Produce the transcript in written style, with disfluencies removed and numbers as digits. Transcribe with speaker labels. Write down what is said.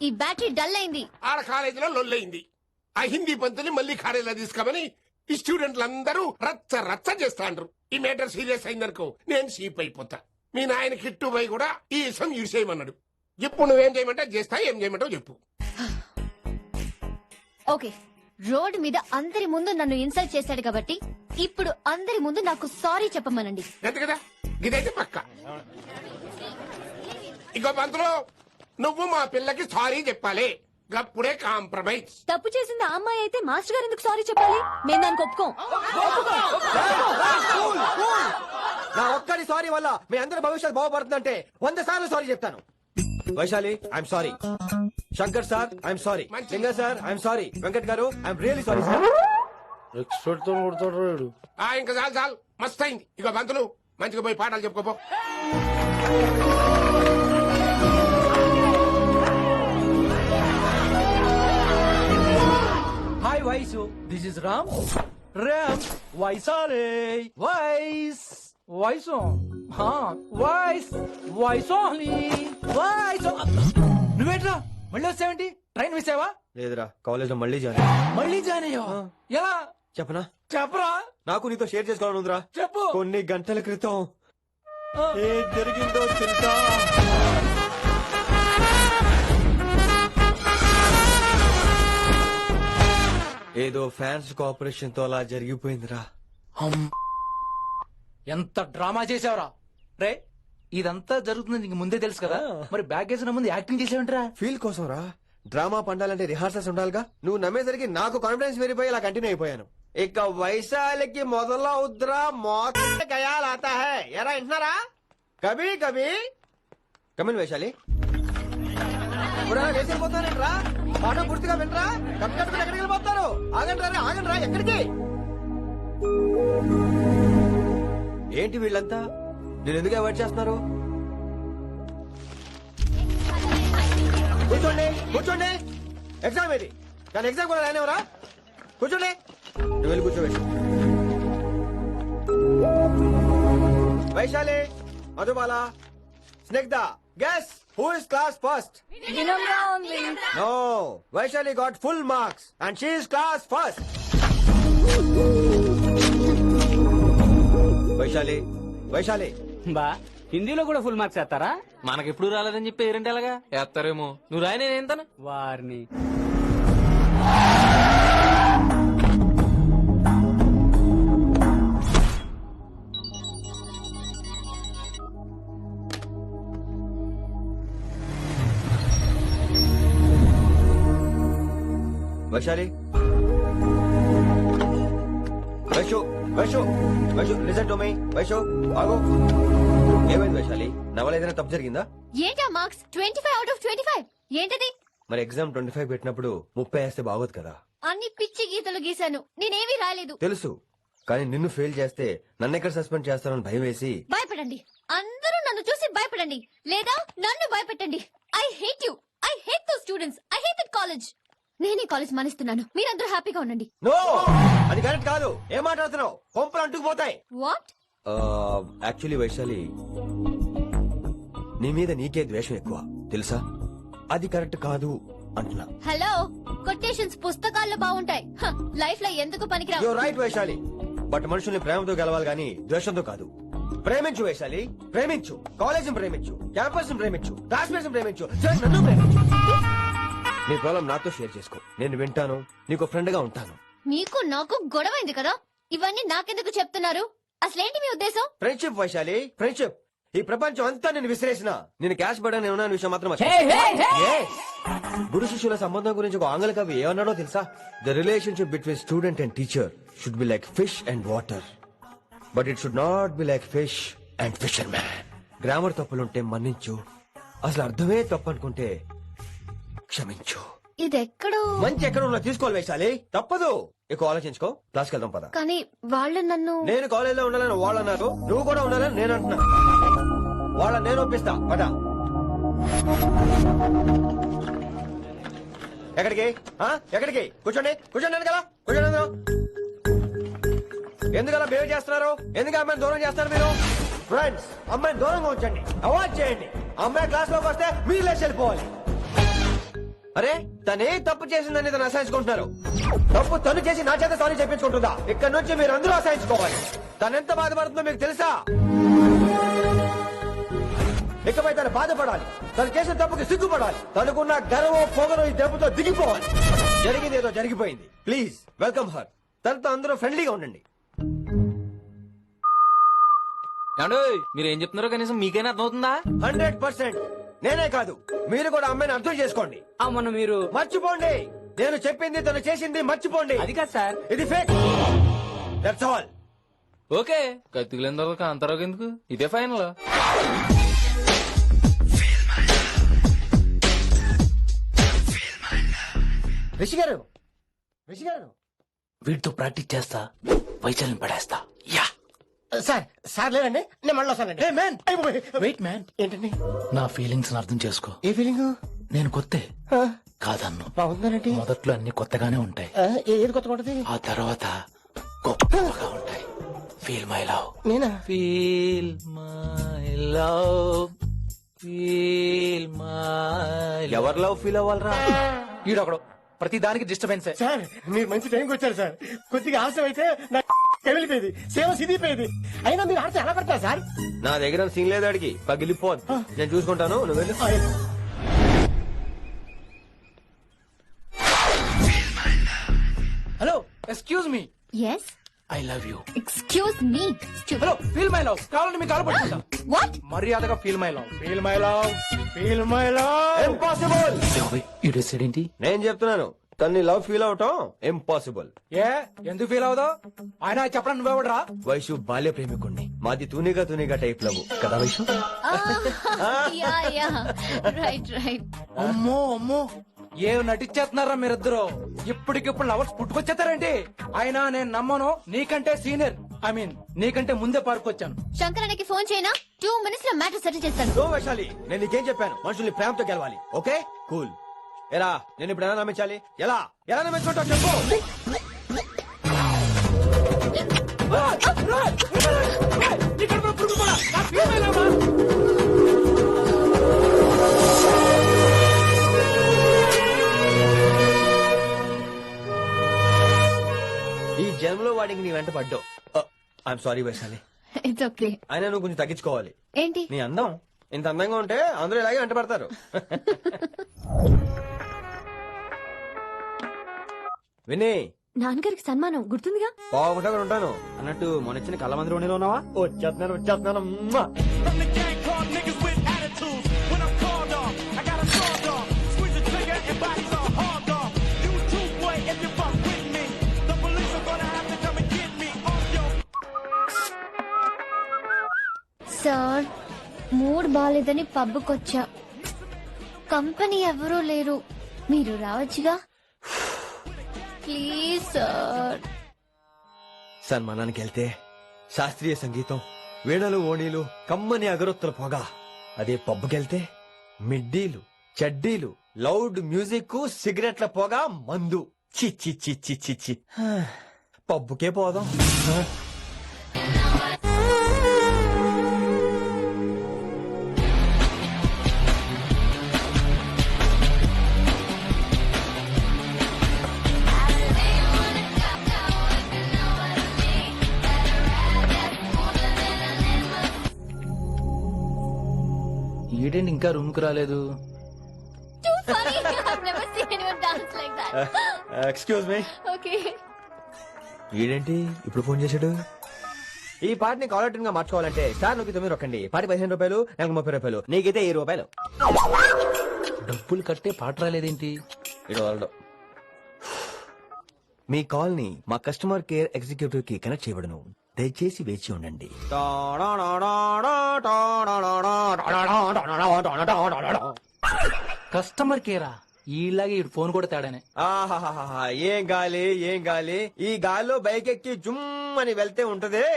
Speaker 1: ఈ battery dull అయింది.
Speaker 2: ఆడ కాలేజీలో లొల్లయింది. ఆ హిందీ పంతుని మళ్ళీ కాలేజీలో తీసుకోమని ఈ స్టూడెంట్లందరూ రచ్చ రచ్చ చేస్తాండ్రు. ఈ మేటర్ సీరియస్ అయిందనుకో నేను సీప్ అయిపోతా. మీ నాయన కిట్టు పోయి కూడా ఈ విషయం ఇడిసేయమన్నాడు. ఇప్పుడు నువ్వేం చేయమంటే చేస్తా, ఏం చేయమంటావు చెప్పు.
Speaker 1: ఓకే, రోడ్ మీద అందరి ముందు నన్ను ఇన్సల్ట్ చేశాడు కాబట్టి ఇప్పుడు అందరి ముందు నాకు సారీ చెప్పమనండి.
Speaker 2: అంతే కదా, ఇదైతే పక్క. ఇంకో పంతులు, నువ్వు మా పిల్లకి సారీ చెప్పాలి. గప్పుడే కాంప్రమైజ్.
Speaker 1: తప్పు చేసింది ఆ అమ్మాయి అయితే మాస్టర్ గారు ఎందుకు సారీ చెప్పాలి? మేము దానికి ఒప్పుకోం.
Speaker 3: నా ఒక్కడి సారీ వల్ల మీ అందరి భవిష్యత్ బాగుపడుతుందంటే 100 సార్లు సారీ చెప్తాను. Vaishali, I'm sorry. Shankar sir, I'm sorry. Singer sir, I'm sorry. Venkat garu, I'm really sorry sir.
Speaker 4: Expert తో కొడతాడు.
Speaker 2: ఇంకా చాలు చాలు, మస్త్ అయింది. ఇక పంతులు మంచిగా పోయి పాఠాలు చెప్పుకోపో.
Speaker 5: Hi, Vaisu. This is Ram. Ram. Vaisale. Vais. Vaisu. Vais. Vaisali. Vaisu. నువ్వేట్రా మళ్ళీ వచ్చావేంటి? ట్రైన్ మిస్ అయ్యావా?
Speaker 3: లేదురా, కాలేజ్ లో మళ్ళీ జాయిన్.
Speaker 5: మళ్ళీ జాయిన్ అయ్యావా? ఎలా
Speaker 3: చెప్పనా?
Speaker 5: చెప్పరా.
Speaker 3: నాకు నీతో షేర్ చేసుకోవాలని ఉందిరా.
Speaker 5: చెప్పు.
Speaker 3: కొన్ని గంటల క్రితం ఏం జరిగిందో తెలుసా? ఏదో ఫ్యాన్స్ కోఆపరేషన్ తో అలా జరిగిపోయిందిరా.
Speaker 5: ఎంత డ్రామా చేసావురా రే. ఇదంతా జరుగుతుంది నీకు ముందే తెలుసు కదా, మరి బ్యాగ్ వేసిన ముందు యాక్టింగ్ చేసావంటరా?
Speaker 3: ఫీల్ కోసం రా. డ్రామా పండాలంటే రిహార్సల్స్ ఉండాలిగా. నువ్వు నమ్మేసరికి నాకు కాన్ఫిడెన్స్ పెరిగిపోయి ఇలా కంటిన్యూ అయిపోయాను. ఇక వైశాలికి మొదలవుద్రా మోత గయాలాతా హై. ఎరా ఇంటున్నారా? కభీ కభీ కమిన్ వైశాలి. లేచిపోతానంట్రా, పాఠం పూర్తిగా వినరా? కట్టుకట్టుకుని ఎక్కడికి వెళ్ళిపోతారు? ఆగండి ఆగండి రా. ఎక్కడికి? ఏంటి వీళ్ళంతా నేను ఎందుకు అవాయిడ్ చేస్తున్నారు? కూర్చోండి కూర్చోండి. ఎగ్జామ్ ఏది? కానీ ఎగ్జామ్ కూడా రానివరా? కూర్చోండి. నువ్వు వెళ్ళి కూర్చోబెట్టి. Vaishali, Madhubala, Snigdha, guess who is class first? No, Vaishali got full marks and she is class first. Vaishali
Speaker 6: బా హిందీలో కూడా ఫుల్ మార్క్స్ వేస్తారా?
Speaker 7: మనకెప్పుడు రాలేదని చెప్పి ఏరంటే ఎలాగా వేస్తారేమో. నువ్వు రాయి, నేనేంతాను
Speaker 6: వారిని.
Speaker 3: Vaishali, listen to me. Vaishu ఆగు. ఏమైంది వైశాలి? నా వల్ల ఏదైనా తప్పు జరిగిందా?
Speaker 1: ఏంటా మార్క్స్? 25 out of 25 ఏంటది?
Speaker 3: మరి ఎగ్జామ్ 25 పెట్టినప్పుడు 30 వేస్తే బాగోదు కదా.
Speaker 1: అన్ని పిచ్చి గీతలు గీశాను, నేనేమీ రాలేదు.
Speaker 3: తెలుసు, కానీ నిన్ను ఫెయిల్ చేస్తే నన్ను ఎక్కడ సస్పెండ్ చేస్తానని భయం వేసి.
Speaker 1: భయపడండి, అందరూ నన్ను చూసి భయపడండి, లేదా నన్ను భయపెట్టండి. I hate you, I hate the students, I hate that college. నేనే కాలేజ్ మానేస్తున్నాను, మీరందరూ హ్యాపీగా ఉండండి.
Speaker 3: నో, అది కరెక్ట్ కాదు. ఏం మాట్లాడుతున్నావు? కొంపలు అంటుకుపోతాయి.
Speaker 1: వాట్?
Speaker 3: యాక్చువల్లీ వైశాలి, నీ మీద నీకే ద్వేషం ఎక్కువ తెలుసా? అది కరెక్ట్ కాదు అంటున్నా.
Speaker 1: హలో, కొటేషన్స్ పుస్తకాల్లో బాగుంటాయి, లైఫ్ లో ఎందుకు పనికిరావు.
Speaker 3: యు రైట్ వైశాలి, బట్ మనుషుల్ని ప్రేమతో గెలవాలి గాని ద్వేషంతో కాదు. ప్రేమించు వైశాలి, ప్రేమించు. కాలేజ్ ప్రేమించు, క్యాంపస్ ప్రేమించు, క్లాస్మేట్స్ ప్రేమించు, నన్ను ప్రేమించు. నీ ప్రాబ్లం నాతో షేర్ చేసుకో, నేను వింటాను, నీకు ఫ్రెండ్ గా ఉంటాను.
Speaker 1: మీకు నాకు గొడవైంది కదా, ఇవన్నీ నాకెందుకు చెప్తున్నారు? అసలేంటి మీ ఉద్దేశం?
Speaker 3: Friendship Vaishali, friendship. ఈ ప్రపంచం అంతా నేను విసిరేసిన నేను క్యాష్ పడని ఉన్న విషయం మాత్రం గురు శిష్యుల సంబంధం గురించి ఒక ఆంగ్ల కవి ఏమన్నాడో తెలుసా? The relationship between student and teacher should be like fish and water, but it should not be like fish and fisherman. Grammar తప్పులుంటే మన్నించు, అసలు అర్థమే తప్పు అనుకుంటే క్షమించు.
Speaker 1: ఇది ఎక్కడో
Speaker 3: మంచి ఎక్కడ ఉన్నా తీసుకోవాలి వైశాలి, తప్పదు. ఎక్కువ ఆలోచించుకో, క్లాస్కి వెళ్దాం పద.
Speaker 1: కానీ వాళ్ళు నన్ను.
Speaker 3: నేను కాలేజ్ లో ఉండాలని వాళ్ళు అన్నారు, నువ్వు కూడా ఉండాలని నేను అంటున్నా. వాళ్ళ నేను ఒప్పిస్తా పద. ఎక్కడికి? ఎక్కడికి? కూర్చోండి కూర్చోండి కదా, కూర్చోండి. ఎందుకలా బిహేవ్ చేస్తున్నారు? ఎందుకు అమ్మాయిని దూరం చేస్తారు మీరు? ఫ్రెండ్స్, అమ్మాయిని దూరంగా ఉంచండి, అవాయిడ్ చేయండి. అమ్మాయి క్లాస్ లోకి వస్తే మీరు లేచి వెళ్ళిపోవాలి. అరే తనే తప్పు చేసిందని తను అసహించుకుంటున్నారు. తప్పు తను చేసి నా చేత సారీ చెప్పించుకుంటుందా? ఇక్కడ నుంచి మీరు అందరూ అసహించుకోవాలి. తనెంత బాధపడుతుందో మీకు తెలుసా? ఇకపై తను బాధపడాలి. తను చేసిన తప్పుకి సిగ్గుపడాలి. తనకున్న గర్వం పొగరు ఈ దెబ్బతో దిగిపోవాలి. జరిగింది ఏదో జరిగిపోయింది. Please welcome her. తనతో అందరూ ఫ్రెండ్లీగా ఉండండి.
Speaker 7: ఏమండోయ్ మీరు ఏం చెప్తున్నారో కనీసం మీకైనా అర్థమవుతుందా?
Speaker 3: 100%. నేనే కాదు, మీరు కూడా అమ్మాయిని అర్థం చేసుకోండి.
Speaker 6: మొన్న మీరు
Speaker 3: మర్చిపోండి. నేను చెప్పింది తను చేసింది మర్చిపోండి.
Speaker 6: అది కాదు సార్.
Speaker 3: ఇది ఫేక్. That's all.
Speaker 7: ఓకే కత్తిలేని తర్వాత కాంతారావు ఎందుకు? ఇదే ఫైనల్.
Speaker 3: రిషి గారు, రిషి గారు.
Speaker 5: వీటితో ప్రాక్టీస్ చేస్తా వైశాల్యం పడేస్తా. యా
Speaker 8: సార్ సార్ లేదండి, నేను మళ్ళీ వస్తానండి.
Speaker 5: వెయిట్ మ్యాన్,
Speaker 8: ఏంటండి
Speaker 5: నా ఫీలింగ్స్ అర్థం చేసుకో.
Speaker 8: ఏ ఫీలింగ్?
Speaker 5: నేను కొత్తే కాదన్ను.
Speaker 8: బాగుందనండి.
Speaker 5: మొదట్లో అన్ని కొత్తగానే ఉంటాయి,
Speaker 8: ఏది కొత్తగా ఉంటది?
Speaker 5: ఆ తర్వాత గొప్పగా ఉంటాయి. ఫీల్ మై లవ్,
Speaker 8: నేనా?
Speaker 5: Feel my love, feel my.
Speaker 3: ఎవరి లవ్ ఫీల్ అవ్వాలరా?
Speaker 5: ఈడొకడు ప్రతి దానికి డిస్టర్బెన్స్.
Speaker 8: సార్ మీరు మంచి టైంకి వచ్చారు సార్. కొద్దిగా ఆలస్యం అయితే నా కమిలిపోయేది, సేవ సిదిపోయేది. అయినా మీరు ఆడితే ఎలా పడతారు సార్?
Speaker 3: నా దగ్గర సీన్ లేదు, అడిగి పగిలిపోదు. నేను చూసుకుంటాను, నువ్వు వెళ్ళు.
Speaker 5: Hello excuse me,
Speaker 1: yes,
Speaker 5: I love you.
Speaker 1: Excuse me.
Speaker 5: Hello feel my love, కావాలంటే మీకు కాలు పట్టుకుంటా.
Speaker 1: వాట్?
Speaker 5: మర్యాదగా feel my love, feel my love, feel my love.
Speaker 3: Impossible.
Speaker 5: ఈడు ఏంటి?
Speaker 3: నేను చెప్తున్నాను, తన్ని లవ్ ఫీల్ అవటం ఇంపాసిబుల్.
Speaker 5: ఏ ఎందుకు ఫీల్ అవుదావు? ఆయన చెప్పడం నువ్వెవడరా?
Speaker 3: వైషు బాల్య ప్రేమికుణ్ణి. మాది తూనిగా తూనిగా టైప్ లవ్ కదా Vaishu?
Speaker 1: Yeah yeah, right right.
Speaker 5: అమ్మో అమ్మో, ఏం నటించేస్తున్నారా మీరిద్దరు? ఇప్పటికిప్పుడు లవర్స్ పుట్టుకొచ్చేస్తారేంటి? అయినా నేను నమ్మను, నీకంటే సీనియర్, ఐ మీన్ నీకంటే ముందే పార్క్ వచ్చాను.
Speaker 1: శంకరన్నకి ఫోన్ చేయనా? 2 minutes లో మ్యాటర్ సెటిల్ చేస్తాను.
Speaker 3: నో వైశాలి, నేను నీకేం చెప్పాను? మనుషుల్ని ప్రేమతో గెలవాలి. Okay cool. ఎలా నేను ఇప్పుడు ఎలా నమ్మించాలి? ఎలా ఎలా నమ్మించుకుంటావు చెప్పు. ఈ జన్మలో వాడికి నీ వెంట పడ్డావు. I'm sorry Vaishali.
Speaker 1: It's okay.
Speaker 3: అయినా నువ్వు కొంచెం తగ్గించుకోవాలి.
Speaker 1: ఏంటి?
Speaker 3: నీ అందం ఇంత అందంగా ఉంటే అందరూ ఇలాగే వెంట పడతారు. విని
Speaker 1: నాన్నగారికి సన్మానం గుర్తుందిగా?
Speaker 3: బాగుంటా ఉంటాను అన్నట్టు మొన్నొచ్చిన కళ్ళమంది రోణిలో ఉన్నావా? వచ్చేస్తున్నాను వచ్చేస్తున్నాను. మ్మా.
Speaker 1: సార్, మూడ్ బాలేదని పబ్కొచ్చా. కంపెనీ ఎవరూ లేరు, మీరు రావచ్చుగా. Please sir.
Speaker 3: సన్మానానికి వెళ్తే శాస్త్రీయ సంగీతం, వీణలు ఓణీలు, కమ్మని అగరొత్తుల పొగ. అదే పబ్బుకెళ్తే మిడ్డీలు, చడ్డీలు, లౌడ్ మ్యూజిక్, సిగరెట్ల పొగ, మందు. చి చి చి చి చి చి. పబ్బుకే పోదాం.
Speaker 5: ఈడేంటి ఇంకా రూమ్ కు రాలేదు?
Speaker 1: Too funny. I've never seen anyone dance like that.
Speaker 3: Excuse me.
Speaker 1: Okay.
Speaker 3: వీడేంటి ఇప్పుడు ఫోన్ చేశాడు? ఈ పాటని కాలర్ ట్యూన్ గా మార్చుకోవాలంటే స్టార్ నొక్కి 9 రొక్కండి. పాటి 15 రూపాయలు, నాకు 30 రూపాయలు, నీకైతే 7 రూపాయలు.
Speaker 5: డబ్బులు కట్టే పాట రాలేదేంటి?
Speaker 3: ఇడు వాళ్ళడు. మీ కాల్ ని మా కస్టమర్ కేర్ ఎగ్జిక్యూటివ్ కి కనెక్ట్ చేయబడును. దయచేసి వేచి ఉండండి.
Speaker 5: కస్టమర్ కేరా? ఈలాగే ఇటు ఫోన్ కూడా తేడానే.
Speaker 3: ఆహాహాహా, ఏం గాలి ఏం గాలి. ఈ గాలిలో బైక్ ఎక్కి జుమ్ అని వెళ్తే ఉంటదే